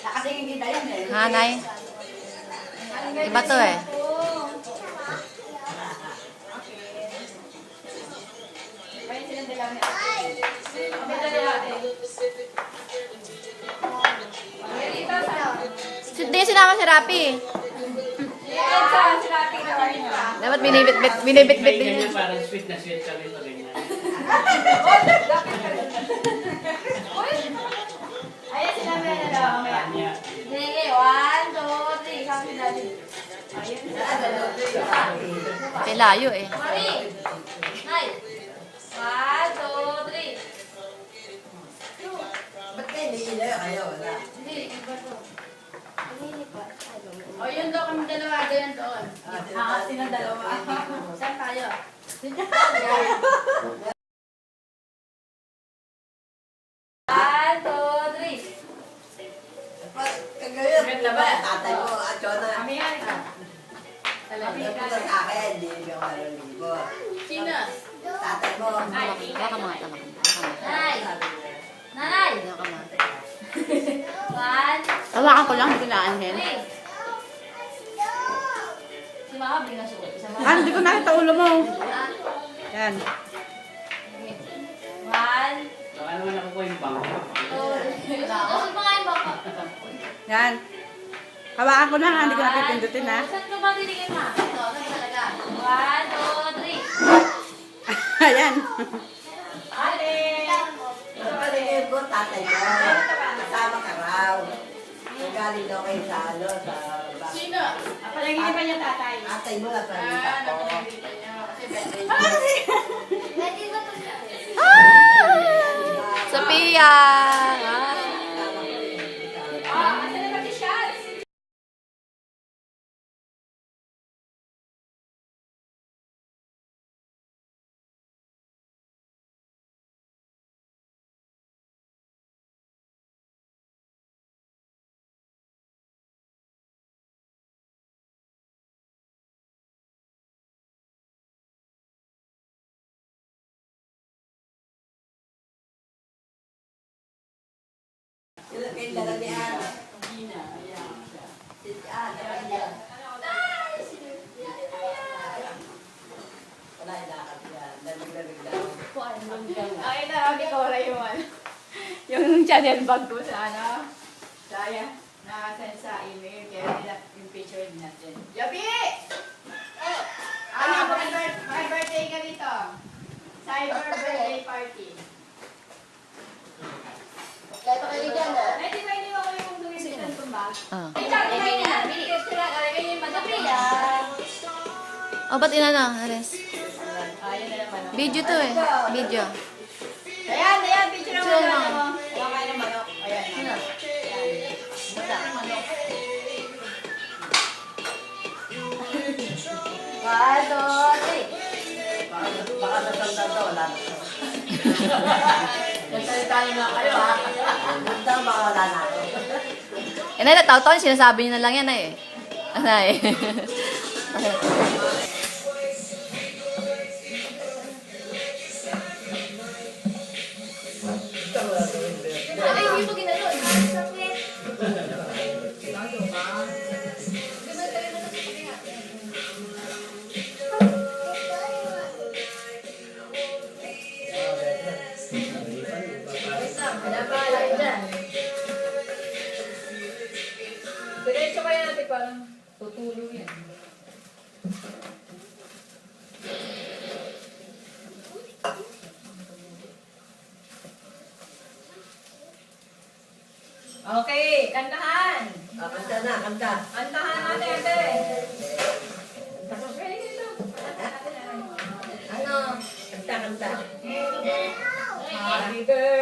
Nakatingin kita yan eh. Hanay. Iba to eh. Kaya silang dalawa niya. Kami dalawa eh. Hindi sinama si Rapi. Yan sa sila tingnan niyo. Dapat binibit-bit din Ganyan yun. parang sweet na sweet kami pag ganyan. Ayan sila may dalawa mamaya. Kanya. Sige, 1, 2, 3. Sabi sila din. Ayun. Kay layo eh. Mari! Nay! 1, 2, 3. Ba't kayo nila kayo? Wala. Hindi, iba to. O, yun doon kami dalawa. Doon doon. Silang dalawa. Saan tayo? One, two, three. Kagayon, tatay mo, at yun na. Kami yan. Ito sa akin, hindi yung malaligo. Sino? Tatay mo. Baka mga tama. Nanay! Nanay! One, Tawakan ko lang, hindi ko naanin. three. Si Mama, bigla suot. Isa Mama. Hindi ko nakita ulo mo. Ah, Yan. one, Baka naman ako po yung bangko. two, usod mo nga yung baka. Yan. Hawakan ko lang, hindi ko napipindutin ha. Saan ka ba titingin ma? Ito, saan talaga? One, two, three. Ayan. Ate! Ito paligid ko, tatay mo. Kasama ka raw. Nagaling daw kayo sa ano, sa back. Sino? Palagay pa niya tatay. Tatay mo, napalita ko. Napalagay niya. Kasi birthday. Sophia! Asa na pati siya? Sila kayo dala ni Ana. Si Ana, yan. Wala yung lakad yan. Lamig-lamig daw. Ay, narami ko wala yung ano. Yung channel bag ko sa ano. Saya. Nakasend sa email. Kaya nila yung picture natin. Yabi! Ano, my birthday ka dito. Cyber birthday party. Kaya pa kayo dyan, ha? Ay, di ba hindi ako yung dumisitan kong bag? Oh. Ay, sabi kayo na. Bilis ko lang. Ay, ganyan madami yan. Oh, ba't inano, Ares? Ayun na naman. Video to eh. Video. Ayan, ayan. Picture naman naman mo. Wala kayo ng manok. Ayan. Ayan. Wala ng manok. One, two, three. Baka nasanda daw, wala na. Nagsalita niyo na kayo, ha? Nasanda, baka wala na. Eh, natataw-taw, sinasabi niyo na lang yan eh. Ano eh. Ay, hindi mo ginalo. Sakit. Diretso kaya natin parang tutulong yan. Okay, kantahan. Kanta na, kanta. Kantahan natin, ate. Ano? Kanta, kanta. Happy birthday